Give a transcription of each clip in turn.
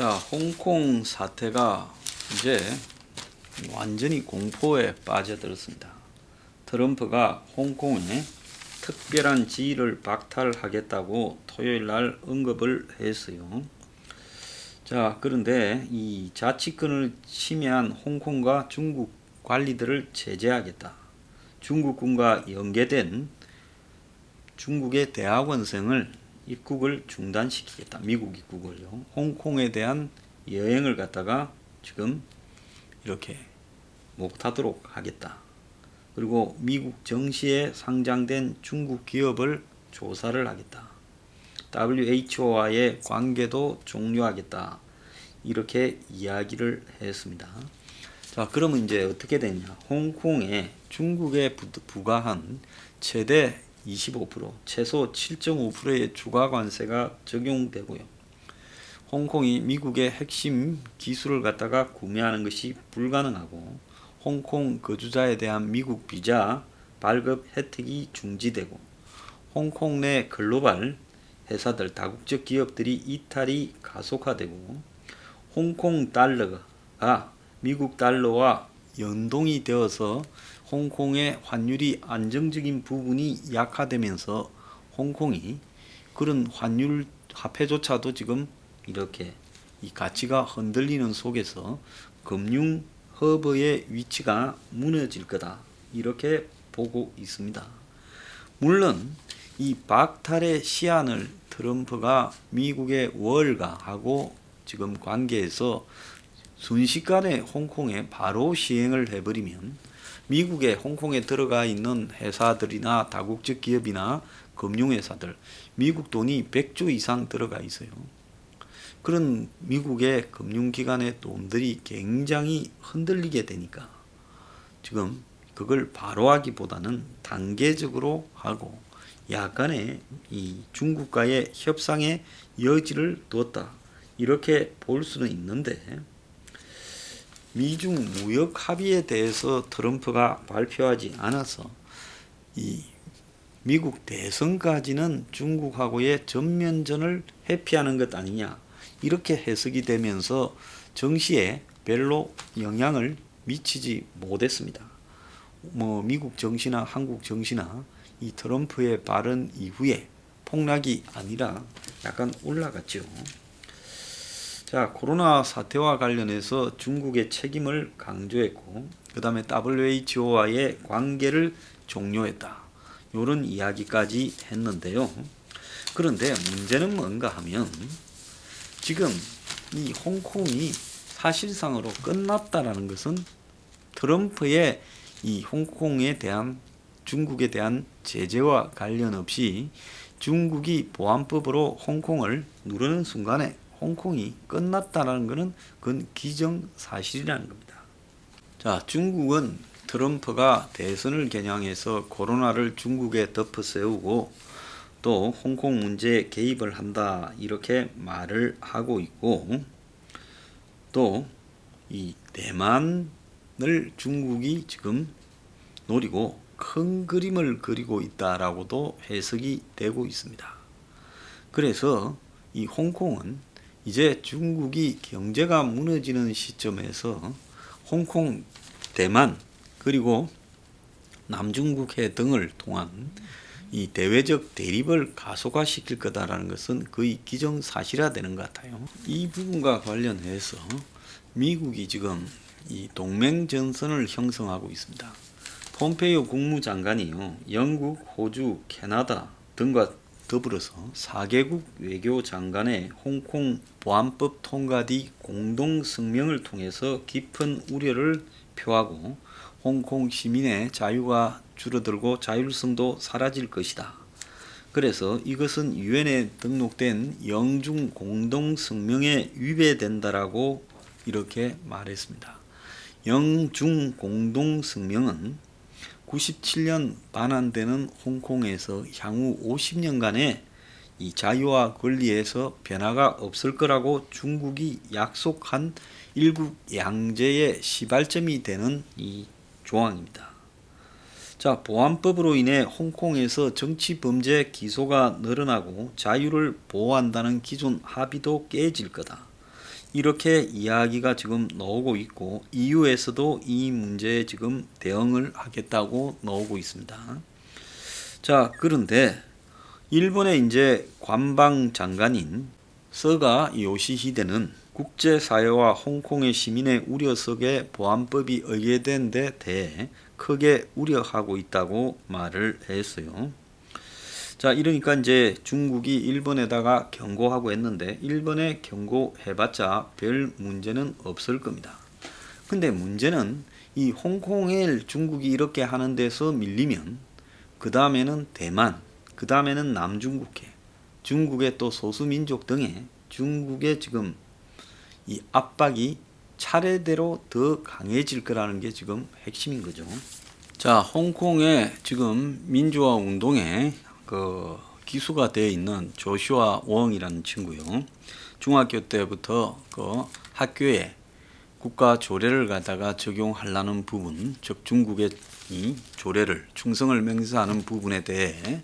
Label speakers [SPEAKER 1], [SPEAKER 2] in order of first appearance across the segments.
[SPEAKER 1] 자, 홍콩 사태가 이제 완전히 공포에 빠져들었습니다. 트럼프가 홍콩에 특별한 지위를 박탈하겠다고 토요일 날 언급을 했어요. 자, 그런데 이 자치권을 침해한 홍콩과 중국 관리들을 제재하겠다. 중국군과 연계된 중국의 대학원생을 입국을 중단시키겠다. 미국 입국을요. 홍콩에 대한 여행을 갖다가 지금 이렇게 못하도록 하겠다. 그리고 미국 정시에 상장된 중국 기업을 조사를 하겠다. WHO와의 관계도 종료하겠다. 이렇게 이야기를 했습니다. 자, 그러면 이제 어떻게 되냐? 홍콩에 중국에 부과한 최대 25%, 최소 7.5%의 추가 관세가 적용되고요. 홍콩이 미국의 핵심 기술을 갖다가 구매하는 것이 불가능하고 홍콩 거주자에 대한 미국 비자 발급 혜택이 중지되고 홍콩 내 글로벌 회사들, 다국적 기업들이 이탈이 가속화되고 홍콩 달러가 미국 달러와 연동이 되어서 홍콩의 환율이 안정적인 부분이 약화되면서 홍콩이 그런 환율 화폐조차도 지금 이렇게 이 가치가 흔들리는 속에서 금융 허브의 위치가 무너질 거다. 이렇게 보고 있습니다. 물론 이 박탈의 시한을 트럼프가 미국의 월가하고 지금 관계에서 순식간에 홍콩에 바로 시행을 해버리면 미국의 홍콩에 들어가 있는 회사들이나 다국적 기업이나 금융회사들, 미국 돈이 100조 이상 들어가 있어요. 그런 미국의 금융기관의 돈들이 굉장히 흔들리게 되니까 지금 그걸 바로 하기보다는 단계적으로 하고 약간의 이 중국과의 협상의 여지를 두었다. 이렇게 볼 수는 있는데 미중 무역 합의에 대해서 트럼프가 발표하지 않아서 이 미국 대선까지는 중국하고의 전면전을 회피하는 것 아니냐 이렇게 해석이 되면서 정시에 별로 영향을 미치지 못했습니다. 미국 정시나 한국 정시나 이 트럼프의 발언 이후에 폭락이 아니라 약간 올라갔죠. 자, 코로나 사태와 관련해서 중국의 책임을 강조했고 그 다음에 WHO와의 관계를 종료했다. 이런 이야기까지 했는데요. 그런데 문제는 뭔가 하면 지금 이 홍콩이 사실상으로 끝났다라는 것은 트럼프의 이 홍콩에 대한 중국에 대한 제재와 관련 없이 중국이 보안법으로 홍콩을 누르는 순간에 홍콩이 끝났다는 것은 그건 기정사실이라는 겁니다. 자, 중국은 트럼프가 대선을 겨냥해서 코로나를 중국에 덮어세우고 또 홍콩 문제에 개입을 한다 이렇게 말을 하고 있고 또 이 대만을 중국이 지금 노리고 큰 그림을 그리고 있다라고도 해석이 되고 있습니다. 그래서 이 홍콩은 이제 중국이 경제가 무너지는 시점에서 홍콩, 대만 그리고 남중국해 등을 통한 이 대외적 대립을 가속화시킬 거다라는 것은 거의 기정사실화되는 것 같아요. 이 부분과 관련해서 미국이 지금 이 동맹전선을 형성하고 있습니다. 폼페이오 국무장관이요, 영국, 호주, 캐나다 등과 더불어서 4개국 외교장관의 홍콩 보안법 통과 뒤 공동 성명을 통해서 깊은 우려를 표하고 홍콩 시민의 자유가 줄어들고 자율성도 사라질 것이다. 그래서 이것은 유엔에 등록된 영중 공동 성명에 위배된다라고 이렇게 말했습니다. 영중 공동 성명은 97년 반환되는 홍콩에서 향후 50년간의 이 자유와 권리에서 변화가 없을 거라고 중국이 약속한 일국 양제의 시발점이 되는 이 조항입니다. 자, 보안법으로 인해 홍콩에서 정치범죄 기소가 늘어나고 자유를 보호한다는 기존 합의도 깨질 거다. 이렇게 이야기가 지금 나오고 있고 EU에서도 이 문제에 지금 대응을 하겠다고 나오고 있습니다. 자, 그런데 일본의 이제 관방 장관인 서가 요시히데는 국제사회와 홍콩의 시민의 우려 속에 보안법이 의개된 데 대해 크게 우려하고 있다고 말을 했어요. 자, 이러니까 이제 중국이 일본에다가 경고하고 했는데 일본에 경고해봤자 별 문제는 없을 겁니다. 근데 문제는 이 홍콩을 중국이 이렇게 하는 데서 밀리면 그 다음에는 대만, 그 다음에는 남중국해, 중국의 또 소수민족 등에 중국의 지금 이 압박이 차례대로 더 강해질 거라는 게 지금 핵심인 거죠. 자, 홍콩의 지금 민주화 운동에 기수가 되어 있는 조슈아 웡이라는 친구요. 중학교 때부터 그 학교에 국가 조례를 갖다가 적용하려는 부분, 즉 중국의 이 조례를 충성을 맹세하는 부분에 대해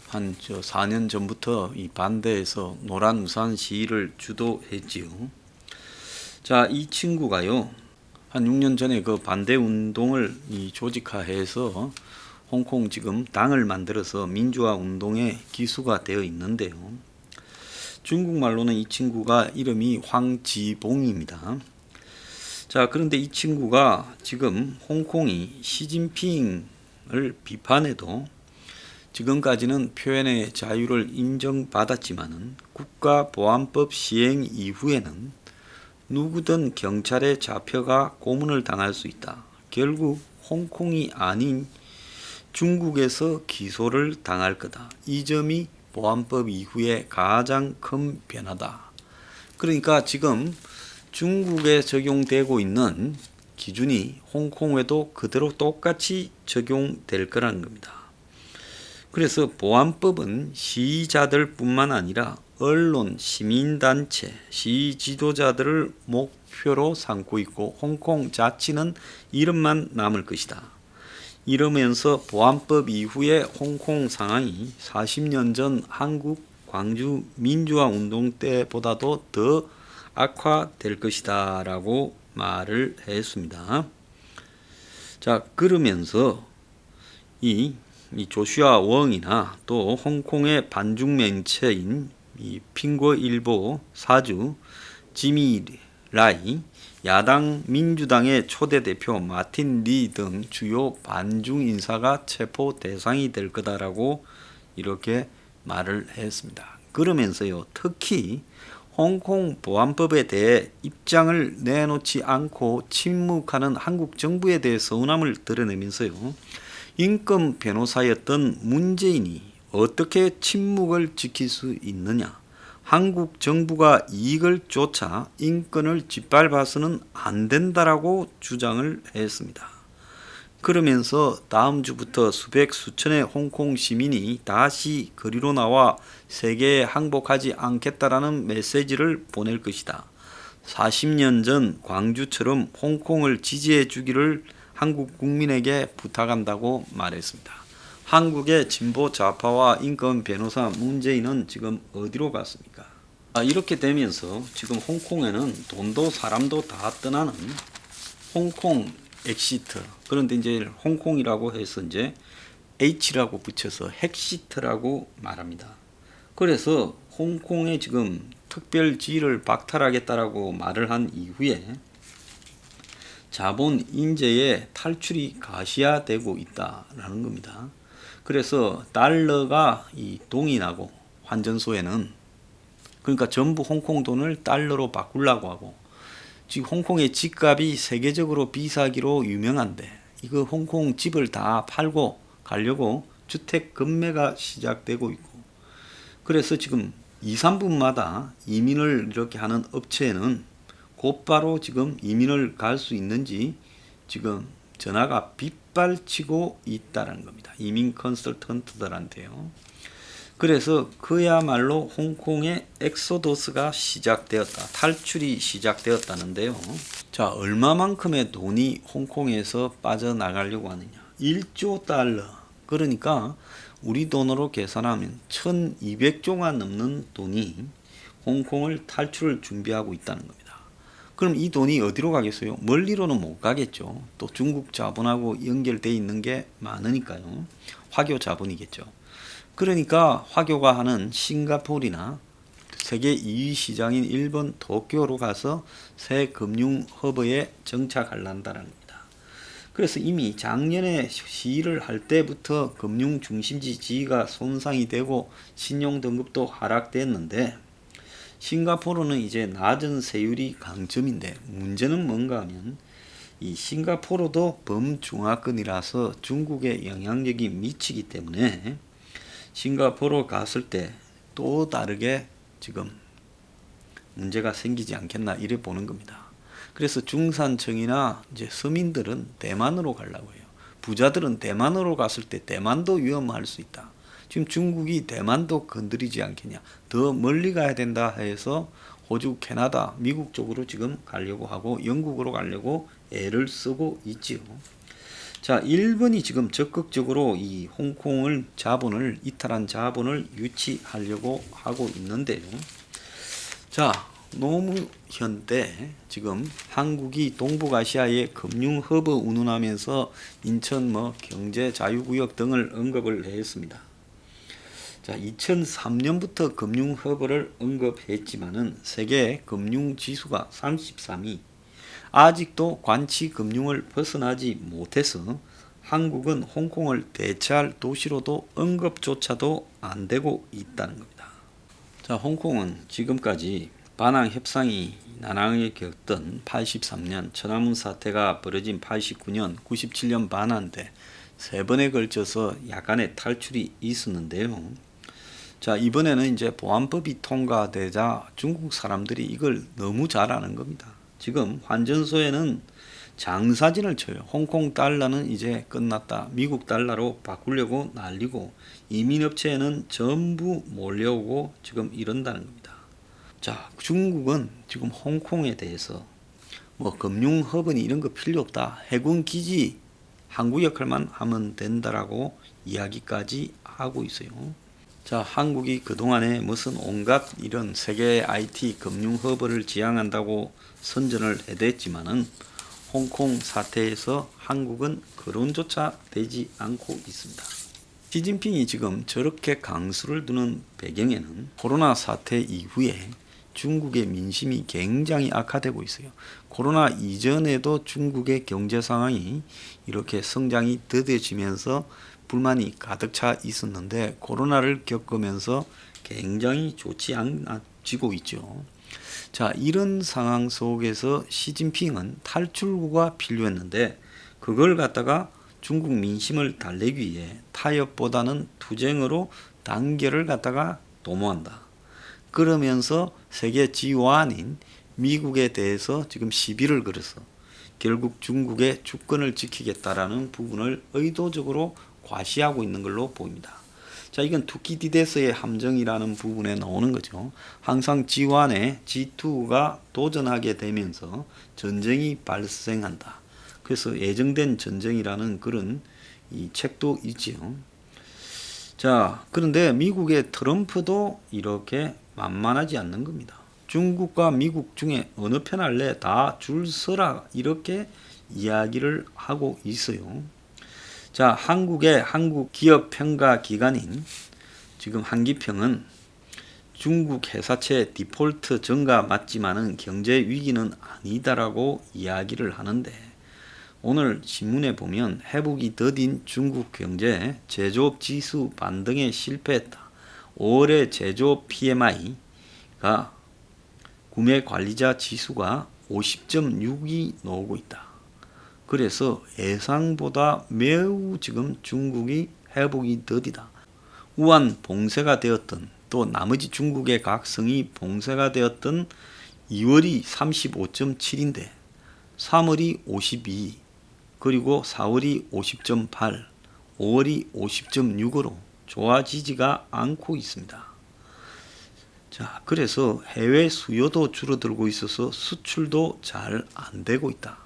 [SPEAKER 1] 한 4년 전부터 이 반대해서 노란 우산 시위를 주도했지요. 자, 이 친구가요, 한 6년 전에 그 반대 운동을 조직화해서 홍콩 지금 당을 만들어서 민주화 운동의 기수가 되어 있는데요. 중국말로는 이 친구가 이름이 황지봉입니다. 자, 그런데 이 친구가 지금 홍콩이 시진핑을 비판해도 지금까지는 표현의 자유를 인정받았지만은 국가보안법 시행 이후에는 누구든 경찰에 잡혀가 고문을 당할 수 있다. 결국 홍콩이 아닌 중국에서 기소를 당할 거다. 이 점이 보안법 이후에 가장 큰 변화다. 그러니까 지금 중국에 적용되고 있는 기준이 홍콩에도 그대로 똑같이 적용될 거라는 겁니다. 그래서 보안법은 시위자들 뿐만 아니라 언론, 시민단체, 시위 지도자들을 목표로 삼고 있고 홍콩 자치는 이름만 남을 것이다. 이러면서 보안법 이후에 홍콩 상황이 40년 전 한국 광주 민주화 운동 때보다도 더 악화될 것이다 라고 말을 했습니다. 자, 그러면서 이 조슈아 웡이나 또 홍콩의 반중맹체인 이 핑거일보 사주 지미 라이, 야당 민주당의 초대 대표 마틴 리 등 주요 반중 인사가 체포 대상이 될 거다라고 이렇게 말을 했습니다. 그러면서요, 특히 홍콩 보안법에 대해 입장을 내놓지 않고 침묵하는 한국 정부에 대해 서운함을 드러내면서요, 인권 변호사였던 문재인이 어떻게 침묵을 지킬 수 있느냐, 한국 정부가 이익을 쫓아 인권을 짓밟아서는 안 된다라고 주장을 했습니다. 그러면서 다음 주부터 수백 수천의 홍콩 시민이 다시 거리로 나와 세계에 항복하지 않겠다라는 메시지를 보낼 것이다. 40년 전 광주처럼 홍콩을 지지해 주기를 한국 국민에게 부탁한다고 말했습니다. 한국의 진보 좌파와 인권 변호사 문재인은 지금 어디로 갔습니까? 이렇게 되면서 지금 홍콩에는 돈도 사람도 다 떠나는 홍콩 엑시트, 그런데 이제 홍콩이라고 해서 이제 H라고 붙여서 핵시트라고 말합니다. 그래서 홍콩에 지금 특별 지위를 박탈하겠다라고 말을 한 이후에 자본 인재의 탈출이 가시화되고 있다라는 겁니다. 그래서 달러가 이 동이 나고 환전소에는, 그러니까 전부 홍콩 돈을 달러로 바꾸려고 하고, 지금 홍콩의 집값이 세계적으로 비싸기로 유명한데 이거 홍콩 집을 다 팔고 가려고 주택 급매가 시작되고 있고, 그래서 지금 2, 3분마다 이민을 이렇게 하는 업체에는 곧바로 지금 이민을 갈 수 있는지 지금 전화가 빗발치고 있다는 겁니다. 이민 컨설턴트들한테요. 그래서 그야말로 홍콩의 엑소더스가 시작되었다. 탈출이 시작되었다는데요. 자, 얼마만큼의 돈이 홍콩에서 빠져나가려고 하느냐. 1조 달러. 그러니까 우리 돈으로 계산하면 1200조가 넘는 돈이 홍콩을 탈출을 준비하고 있다는 겁니다. 그럼 이 돈이 어디로 가겠어요? 멀리로는 못 가겠죠. 또 중국 자본하고 연결돼 있는 게 많으니까요. 화교 자본이겠죠. 그러니까 화교가 하는 싱가포르나 세계 2위 시장인 일본 도쿄로 가서 새 금융 허브에 정착하려다라는 겁니다. 그래서 이미 작년에 시위를 할 때부터 금융 중심지 지위가 손상이 되고 신용 등급도 하락됐는데 싱가포르는 이제 낮은 세율이 강점인데 문제는 뭔가 하면 이 싱가포르도 범중하권이라서 중국에 영향력이 미치기 때문에 싱가포르 갔을 때 또 다르게 지금 문제가 생기지 않겠나 이래 보는 겁니다. 그래서 중산층이나 이제 서민들은 대만으로 가려고 해요. 부자들은 대만으로 갔을 때 대만도 위험할 수 있다. 지금 중국이 대만도 건드리지 않겠냐. 더 멀리 가야 된다 해서 호주, 캐나다, 미국 쪽으로 지금 가려고 하고 영국으로 가려고 애를 쓰고 있지요. 자, 일본이 지금 적극적으로 이 홍콩을 자본을 이탈한 자본을 유치하려고 하고 있는데요. 자, 노무현 때 지금 한국이 동북아시아의 금융 허브 운운하면서 인천 경제 자유구역 등을 언급을 했습니다. 자, 2003년부터 금융 허브를 언급했지만은 세계 금융 지수가 33위. 아직도 관치 금융을 벗어나지 못해서 한국은 홍콩을 대체할 도시로도 언급조차도 안 되고 있다는 겁니다. 자, 홍콩은 지금까지 반항 협상이 난항을 겪던 83년 천안문 사태가 벌어진 89년, 97년 반환 때 세 번에 걸쳐서 약간의 탈출이 있었는데요. 자, 이번에는 이제 보안법이 통과되자 중국 사람들이 이걸 너무 잘 아는 겁니다. 지금 환전소에는 장사진을 쳐요. 홍콩 달러는 이제 끝났다. 미국 달러로 바꾸려고 난리고 이민업체에는 전부 몰려오고 지금 이런다는 겁니다. 자, 중국은 지금 홍콩에 대해서 금융 허브니 이런 거 필요 없다. 해군 기지 항구 역할만 하면 된다라고 이야기까지 하고 있어요. 자, 한국이 그동안에 무슨 온갖 이런 세계 IT 금융 허브를 지향한다고 선전을 해댔지만은 홍콩 사태에서 한국은 거론조차 되지 않고 있습니다. 시진핑이 지금 저렇게 강수를 두는 배경에는 코로나 사태 이후에 중국의 민심이 굉장히 악화되고 있어요. 코로나 이전에도 중국의 경제 상황이 이렇게 성장이 더뎌지면서 불만이 가득 차 있었는데 코로나를 겪으면서 굉장히 좋지 않아지고 있죠. 자, 이런 상황 속에서 시진핑은 탈출구가 필요했는데 그걸 갖다가 중국 민심을 달래기 위해 타협보다는 투쟁으로 단결을 갖다가 도모한다. 그러면서 세계 지원인 미국에 대해서 지금 시비를 걸어서 결국 중국의 주권을 지키겠다라는 부분을 의도적으로 과시하고 있는 걸로 보입니다. 자, 이건 투키디데스의 함정이라는 부분에 나오는 거죠. 항상 지환에 G2가 도전하게 되면서 전쟁이 발생한다. 그래서 예정된 전쟁이라는 그런 이 책도 있지요. 자, 그런데 미국의 트럼프도 이렇게 만만하지 않는 겁니다. 중국과 미국 중에 어느 편 할래? 다 줄 서라. 이렇게 이야기를 하고 있어요. 자, 한국의 한국 기업 평가 기관인 지금 한기평은 중국 회사채 디폴트 증가 맞지만은 경제 위기는 아니다라고 이야기를 하는데 오늘 신문에 보면 회복이 더딘 중국 경제 제조업 지수 반등에 실패했다. 5월의 제조업 PMI가 구매 관리자 지수가 50.6이 나오고 있다. 그래서 예상보다 매우 지금 중국이 회복이 더디다. 우한 봉쇄가 되었던 또 나머지 중국의 각 성이 봉쇄가 되었던 2월이 35.7인데 3월이 52 그리고 4월이 50.8 5월이 50.6으로 좋아지지가 않고 있습니다. 자, 그래서 해외 수요도 줄어들고 있어서 수출도 잘 안 되고 있다.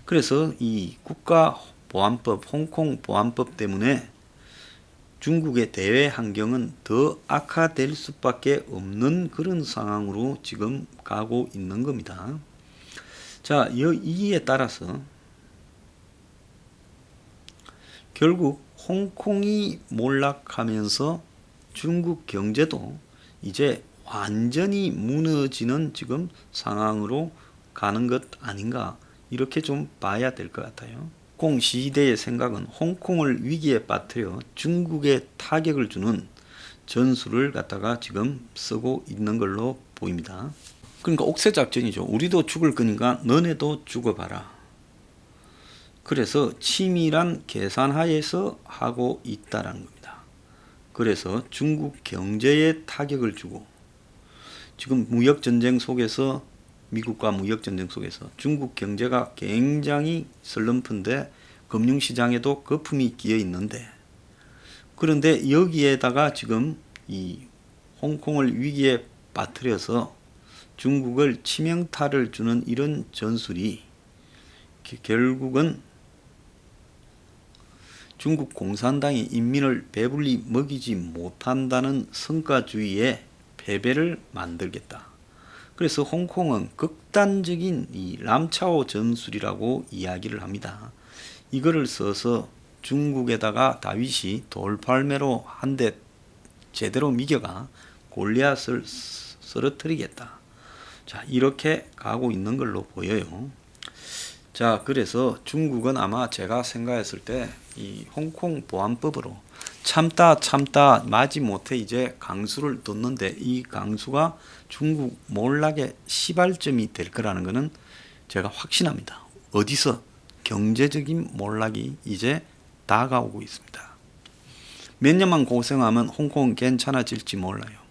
[SPEAKER 1] 그래서 이 국가보안법, 홍콩 보안법 때문에 중국의 대외 환경은 더 악화될 수밖에 없는 그런 상황으로 지금 가고 있는 겁니다. 자, 이에 따라서 결국 홍콩이 몰락하면서 중국 경제도 이제 완전히 무너지는 지금 상황으로 가는 것 아닌가, 이렇게 좀 봐야 될 것 같아요. 홍콩 시대의 생각은 홍콩을 위기에 빠뜨려 중국에 타격을 주는 전술을 갖다가 지금 쓰고 있는 걸로 보입니다. 그러니까 옥새작전이죠. 우리도 죽을 거니까 너네도 죽어봐라. 그래서 치밀한 계산하에서 하고 있다라는 겁니다. 그래서 중국 경제에 타격을 주고, 지금 무역전쟁 속에서, 미국과 무역전쟁 속에서 중국 경제가 굉장히 슬럼프인데 금융시장에도 거품이 끼어 있는데, 그런데 여기에다가 지금 이 홍콩을 위기에 빠뜨려서 중국을 치명타를 주는 이런 전술이 결국은 중국 공산당이 인민을 배불리 먹이지 못한다는 성과주의의 패배를 만들겠다. 그래서 홍콩은 극단적인 이 람차오 전술이라고 이야기를 합니다. 이거를 써서 중국에다가 다윗이 돌팔매로 한 대 제대로 미겨가 골리앗을 쓰러뜨리겠다. 자, 이렇게 가고 있는 걸로 보여요. 자, 그래서 중국은 아마 제가 생각했을 때 이 홍콩 보안법으로 참다 마지못해 이제 강수를 뒀는데, 이 강수가 중국 몰락의 시발점이 될 거라는 것은 제가 확신합니다. 어디서? 경제적인 몰락이 이제 다가오고 있습니다. 몇 년만 고생하면 홍콩은 괜찮아질지 몰라요.